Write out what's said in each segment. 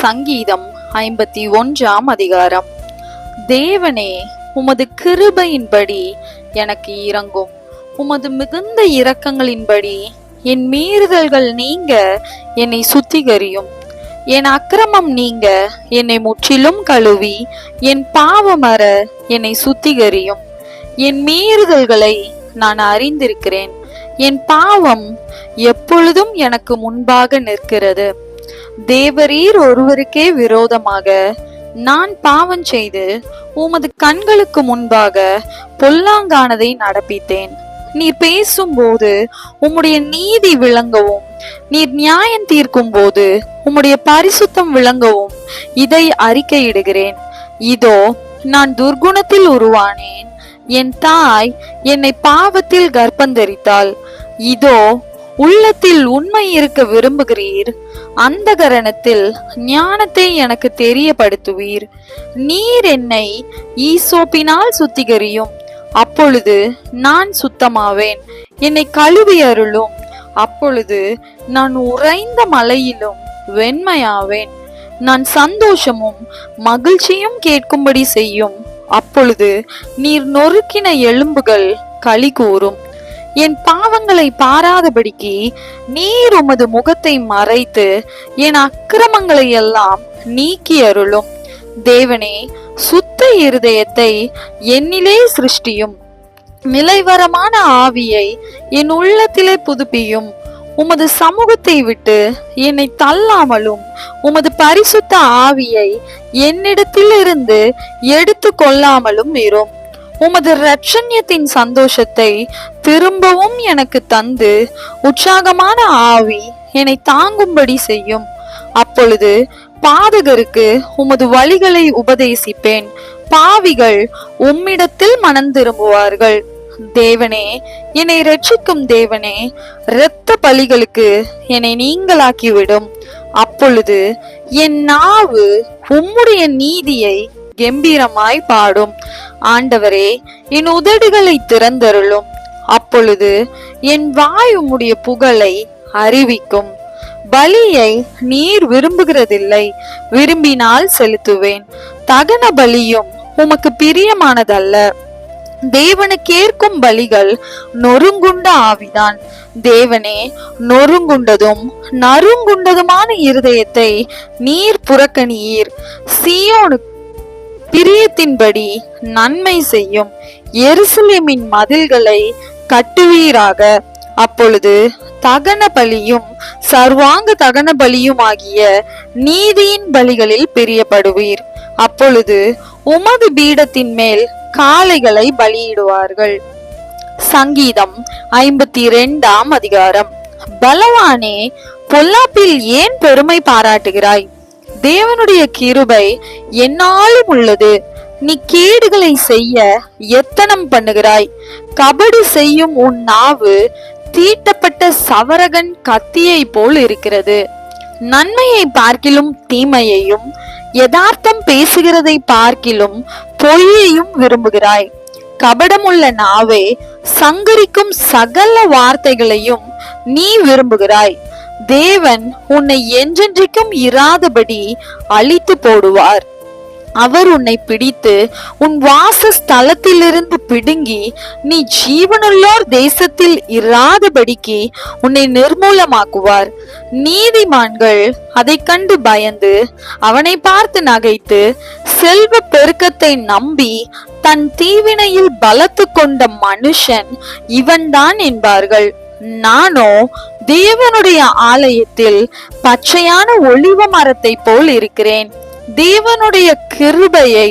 சங்கீதம் 51 அதிகாரம். தேவனே, உமது கிருபையின்படி எனக்கு இரங்கும். உமது மிகுந்த இரக்கங்களின்படி என் மீறுதல்கள் நீங்க என்னை சுத்திகரியும். என் அக்கிரமம் நீங்க என்னை முற்றிலும் கழுவி என் பாவமற என்னை சுத்திகரியும். என் மீறுதல்களை நான் அறிந்திருக்கிறேன். என் பாவம் எப்பொழுதும் எனக்கு முன்பாக நிற்கிறது. தேவரீர் ஒருவருக்கே விரோதமாக நான் பாவம் செய்து உமது கண்களுக்கு முன்பாக பொல்லாங்கானதை நடப்பித்தேன். நீர் பேசும்போது உம்முடைய நீதி விளங்கவும், நீர் நியாயம் தீர்க்கும் போது உம்முடைய பரிசுத்தம் விளங்கவும் இதை அறிக்கையிடுகிறேன். இதோ, நான் துர்குணத்தில் உருவானேன். என் தாய் என்னை பாவத்தில் கர்ப்பந்தரித்தாள். இதோ, உள்ளத்தில் உண்மை இருக்க விரும்புகிறீர். அந்த கரணத்தில் ஞானத்தை எனக்கு தெரியப்படுத்துவீர். நீர் என்னை ஈசோப்பினால் சுத்திகரியும், அப்பொழுது நான் சுத்தமாவேன். என்னை கழுவி அருளும், அப்பொழுது நான் உறைந்த மலையிலும் வெண்மையாவேன். நான் சந்தோஷமும் மகிழ்ச்சியும் கேட்கும்படி செய்யும், அப்பொழுது நீர் நொறுக்கின எலும்புகள் களி கூறும். என் பாவங்களை பாராதபடிக்கு நீர் உமது முகத்தை மறைத்து என் அக்கிரமங்களை எல்லாம் நீக்கி அருளும். தேவனே, சுத்த இருதயத்தை என்னிலே சிருஷ்டியும், நிலைவரமான ஆவியை என் உள்ளத்திலே புதுப்பியும். உமது சமூகத்தை விட்டு என்னை தள்ளாமலும் உமது பரிசுத்த ஆவியை என்னிடத்திலிருந்து எடுத்து கொள்ளாமலும் இரும். உமது இரட்சண்யத்தின் சந்தோஷத்தை திரும்பவும் எனக்கு தந்து உற்சாகமான ஆவி என்னை தாங்கும்படி செய்யும். அப்பொழுது பாதகருக்கு உமது வழிகளை உபதேசிப்பேன். பாவிகள் உம்மிடத்தில் மனம் திரும்புவார்கள். தேவனே, என்னை இரட்சிக்கும் தேவனே, இரத்த பலிகளுக்கு என்னை நீங்களாக்கிவிடும். அப்பொழுது என் நாவு உம்முடைய நீதியை கம்பீரமாய் பாடும். ஆண்டவரே, என் உதடுகளை திறந்தருளும். அப்பொழுது என் வாய் உம்முடைய புகழை அறிவிக்கும். பலியை நீர் விரும்புகிறதில்லை, விரும்பினால் செலுத்துவேன். தகன பலியும் உமக்கு பிரியமானதல்ல. தேவனுக்கேற்கும் பலிகள் நொறுங்குண்ட ஆவிதான். தேவனே, நொறுங்குண்டதும் நறுங்குண்டதுமான இருதயத்தை நீர் புறக்கணியீர். சீயோனுக்கு பிரியத்தின்படி நன்மை செய்யும். எருசலேமின் மதில்களை கட்டுவீராக. அப்பொழுது தகன பலியும் சர்வாங்க தகன பலியும் ஆகிய நீதியின் பலிகளில் பிரியப்படுவீர். அப்பொழுது உமது பீடத்தின் மேல் காளைகளை பலியிடுவார்கள். சங்கீதம் 52 அதிகாரம். பலவானே, பொல்லாப்பில் ஏன் பெருமை பாராட்டுகிறாய்? தேவனுடைய கிருபை என்னாலும் உள்ளது. நீ கேடுகளை செய்ய எத்தனம் பண்ணுகிறாய். கபடு செய்யும் உன் நாவு தீட்டப்பட்ட சவரகன் கத்தியை போல் இருக்கிறது. நன்மையை பார்க்கிலும் தீமையையும், யதார்த்தம் பேசுகிறதை பார்க்கிலும் பொய்யையும் விரும்புகிறாய். கபடமுள்ள நாவே, சங்கரிக்கும் சகல வார்த்தைகளையும் நீ விரும்புகிறாய். தேவன் உன்னை என்றென்றைக்கும் இராதபடி அழித்து போடுவார். அவர் உன்னை பிடித்து உன் வாசஸ்தலத்திலிருந்து பிடுங்கி நீ ஜீவனுள்ளோர் தேசத்தில் இராதபடிக்கு உன்னை நிர்மூலமாக்குவார். நீதிமான்கள் அதை கண்டு பயந்து அவனை பார்த்து நகைத்து, செல்வ பெருக்கத்தை நம்பி தன் தீவினையில் பலத்து கொண்ட மனுஷன் இவன்தான் என்பார்கள். நானோ தேவனுடைய ஆலயத்தில் பச்சையான ஒலிவ மரத்தை போல் இருக்கிறேன். தேவனுடைய கிருபையை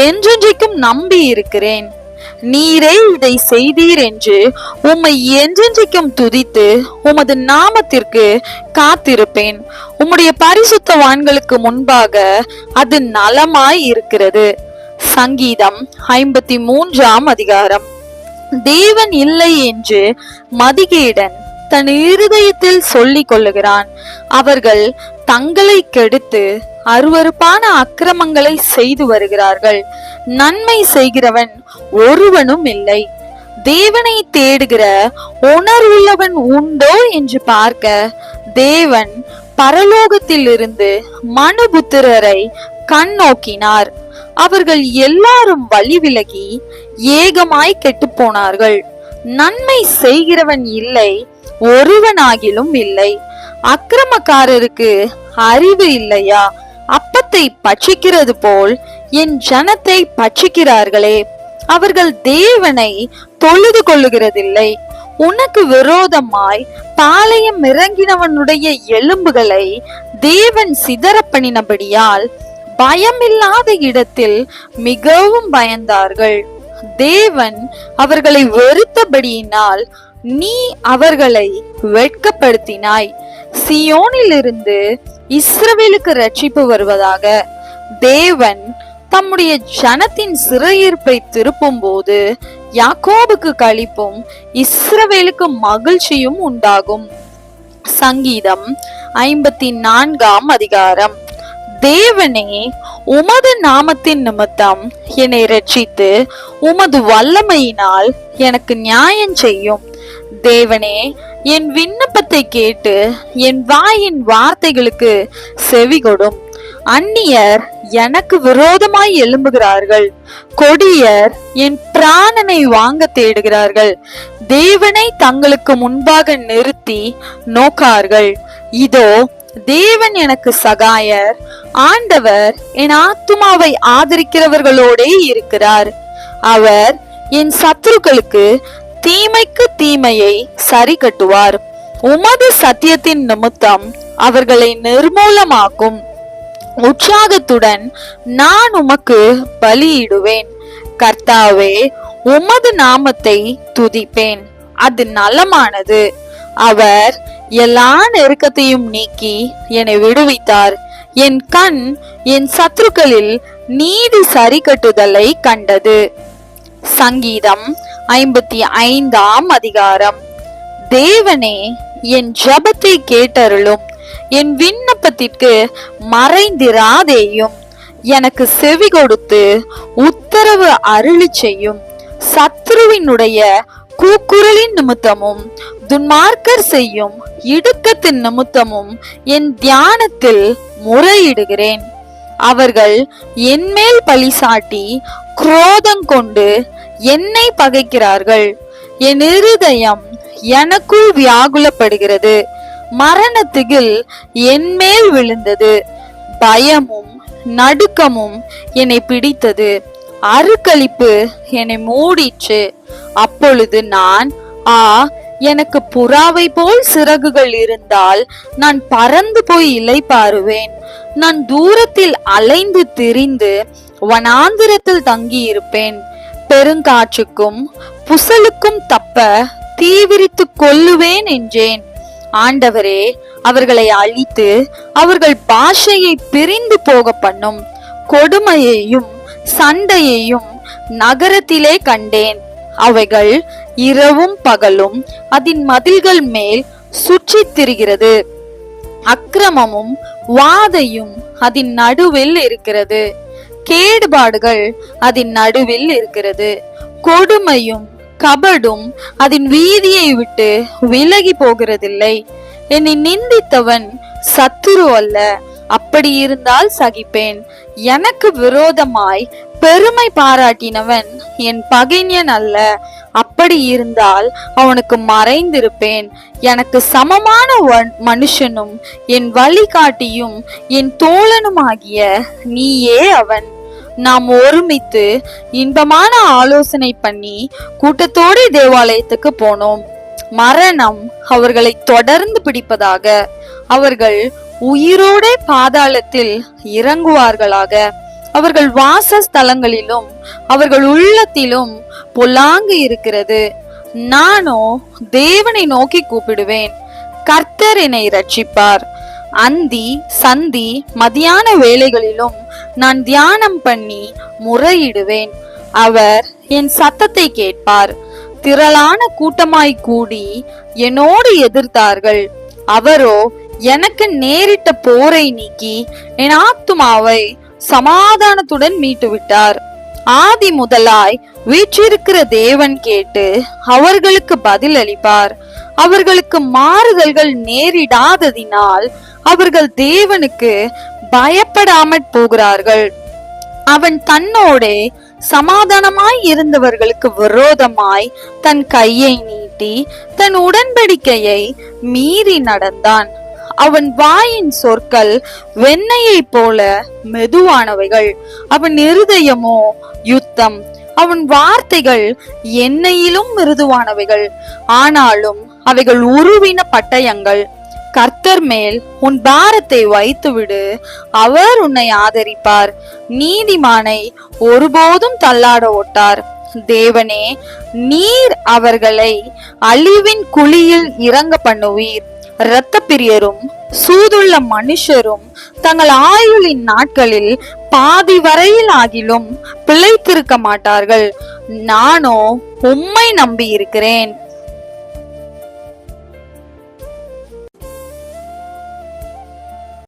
என்றென்றைக்கும் நம்பி இருக்கிறேன். நீரே இதை செய்தீர் என்று உம்மை என்றென்றைக்கும் துதித்து உமது நாமத்திற்கு காத்திருப்பேன். உம்முடைய பரிசுத்தவான்களுக்கு முன்பாக அது நலமாய் இருக்கிறது. சங்கீதம் 53 அதிகாரம். தேவன் இல்லை என்று மதிகேடன் தன் இருதயத்தில் சொல்லிக் கொள்ளுகிறான். அவர்கள் தங்களை கெடுத்து அருவருப்பான அக்கிரமங்களை செய்து வருகிறார்கள். நன்மை செய்கிறவன் ஒருவனும் இல்லை. தேவனை தேடுகிற உணர்வுள்ளவன் உண்டோ என்று பார்க்க தேவன் பரலோகத்தில் இருந்து மனுபுத்திரரை கண்ணோக்கினார். அவர்கள் எல்லாரும் வழி விலகி ஏகமாய் கெட்டு போனார்கள். நன்மை செய்கிறவன் இல்லை, ஒருவனாகிலும் இல்லை. அக்கிரமக்காரருக்கு அறிவு இல்லையா? அப்பத்தை பட்சிக்கிறது போல் என் ஜனத்தை பட்சிக்கிறார்களே. அவர்கள் தேவனை தொழுது கொள்ளுகிறதில்லை. உனக்கு விரோதமாய் பாளையம் இறங்கினவனுடைய எலும்புகளை தேவன் சிதற பண்ணினபடியால் பயமில்லாத இடத்தில் மிகவும் பயந்தார்கள். தேவன் அவர்களை வெறுத்தபடியினால் நீ அவர்களை வெட்கப்படுத்தினாய். சியோனிலிருந்து இஸ்ரவேலுக்கு ரட்சிப்பு வருவதாக. தேவன் தம்முடைய ஜனத்தின் சிறையிருப்பை திருப்பும் போது யாக்கோபுக்கு களிப்பும் இஸ்ரவேலுக்கு மகிழ்ச்சியும் உண்டாகும். சங்கீதம் 54 அதிகாரம். தேவனே, உமது நாமத்தின் நிமித்தம் என்னை ரட்சித்து உமது வல்லமையினால் எனக்கு நியாயம் செய்யும். தேவனே, என் விண்ணப்பத்தை கேட்டு என் வாயின் வார்த்தைகளுக்கு செவிகொடும். அந்நியர் எனக்கு விரோதமாய் எழும்புகிறார்கள். கொடியர் என் பிராணனை வாங்க தேடுகிறார்கள். தேவனை தங்களுக்கு முன்பாக நிறுத்தி நோக்கார்கள். இதோ, தேவன் எனக்கு சகாயர். ஆண்டவர் என் ஆத்துமாவை ஆதரிக்கிறவர்களோடே இருக்கிறார். அவர் என் சத்துருக்களுக்கு தீமைக்கு தீமையை சரி கட்டுவார். உமது சத்தியத்தின் நிமித்தம் அவர்களை நிர்மூலமாக்கும். உற்சாகத்துடன் நான் உமக்கு பலியிடுவேன். கர்த்தாவே, உமது நாமத்தை துதிப்பேன், அது நலமானது. அவர் எல்லா நெருக்கத்தையும் நீக்கி என்னை விடுவித்தார். என் கண் என் சத்துருக்களில் நீதி சரி கட்டுதலை கண்டது. சங்கீதம் 55 அதிகாரம். தேவனே, என் ஜெபத்தை கேட்டருளும். என் விண்ணப்பத்திற்கு மறைந்திராதேயும். எனக்கு செவி கொடுத்து உத்தரவு அருளி செய்யும். சத்ருவினுடைய கூக்குரலின் நிமித்தமும் துன்மார்க்கர் செய்யும் இடுக்கத்தின் நிமித்தமும் என் தியானத்தில் முறையிடுகிறேன். அவர்கள் என்மேல் பழி சாட்டி குரோதம் கொண்டு என்னை பகைக்கிறார்கள். என் இருதயம் எனக்குள் வியாகுலப்படுகிறது. மரணத்திகில் என்மேல் விழுந்தது. பயமும் நடுக்கமும் என்னை பிடித்தது. அருக்களிப்பு என்னை மூடிற்று. அப்பொழுது நான், எனக்கு புறாவை போல் சிறகுகள் இருந்தால் நான் பறந்து போய் இளைப்பாறுவேன். நான் தூரத்தில் அலைந்து திரிந்து வனாந்திரத்தில் தங்கி இருப்பேன். பெருங்காற்றுக்கும் புசலுக்கும் தப்ப தீவிரித்து கொல்லுவேன் என்றேன். ஆண்டவரே, அவர்களை அழித்து அவர்கள் பாஷையை பிரிந்து போக பண்ணும். கொடுமையையும் சண்டையையும் நகரத்திலே கண்டேன். அவைகள் இரவும் பகலும் அதன் மதில்கள் மேல் சுற்றி திரிகிறது. அக்கிரமமும் வாதையும் அதன் நடுவில் இருக்கிறது. கேடுபாடுகள் அதன் நடுவில் இருக்கிறது. கொடுமையும் கபடும் அதன் வீதியை விட்டு விலகி போகிறதில்லை. என்னை நிந்தித்தவன் சத்துரு அல்ல, அப்படி இருந்தால் சகிப்பேன். எனக்கு விரோதமாய் பெருமை பாராட்டினவன் என் பகைஞன் அல்ல, அப்படி இருந்தால் அவனுக்கு மறைந்திருப்பேன். எனக்கு சமமான மனுஷனும் என் வழிகாட்டியும் என் தோழனுமாகிய நீயே அவன். நாம் ஒருமித்து இன்பமான ஆலோசனை பண்ணி கூட்டத்தோடு தேவாலயத்துக்கு போனோம். மரணம் அவர்களை தொடர்ந்து பிடிப்பதாக. அவர்கள் உயிரோட பாதாளத்தில் இறங்குவார்களாக. அவர்கள் வாசஸ்தலங்களிலும் அவர்கள் உள்ளத்திலும் பொல்லாங்கு இருக்கிறது. நானோ தேவனை நோக்கி கூப்பிடுவேன். கர்த்தர் என்னை ரட்சிப்பார். அந்தி சந்தி மதியான வேளைகளிலும் நான் தியானம் பண்ணி முறையிடுவேன். அவர் என் சத்தத்தை கேட்பார். திரளான கூட்டமாய் கூடி என்னோடு எதிர்த்தார்கள். அவரோ எனக்கு நேரிட்ட போரை நீக்கி என் ஆத்துமாவை சமாதானத்துடன் மீட்டு விட்டார். ஆதி முதலாய் வீற்றிருக்கிற தேவன் கேட்டு அவர்களுக்கு பதில் அளிப்பார். அவர்களுக்கு மாறுதல்கள் நேரிடாததினால் அவர்கள் தேவனுக்கு பயப்படாமற் போகிறார்கள். அவன் தன்னோடே சமாதானமாய் இருந்தவர்களுக்கு விரோதமாய் தன் கையை நீட்டி தன் உடன்படிக்கையை மீறி நடந்தான். அவன் வாயின் சொற்கள் வெண்ணெயை போல மெதுவானவைகள், அவன் இருதயமோ யுத்தம். அவன் வார்த்தைகள் எண்ணெயிலும் மிருதுவானவைகள், ஆனாலும் அவைகள் உருவின பட்டயங்கள். கர்த்தர் மேல் உன் பாரத்தை வைத்துவிடு, அவர் உன்னை ஆதரிப்பார். நீதிமானை ஒருபோதும் தள்ளாட ஓட்டார். தேவனே, நீர் அவர்களை அழிவின் குழியில் இறங்க பண்ணுவீர். இரத்த பிரியரும் சூதுள்ள மனுஷரும் தங்கள் ஆயுளின் நாட்களில் பாதி வரையில் ஆகிலும் பிழைத்திருக்க மாட்டார்கள். நானோ உம்மை நம்பி இருக்கிறேன்.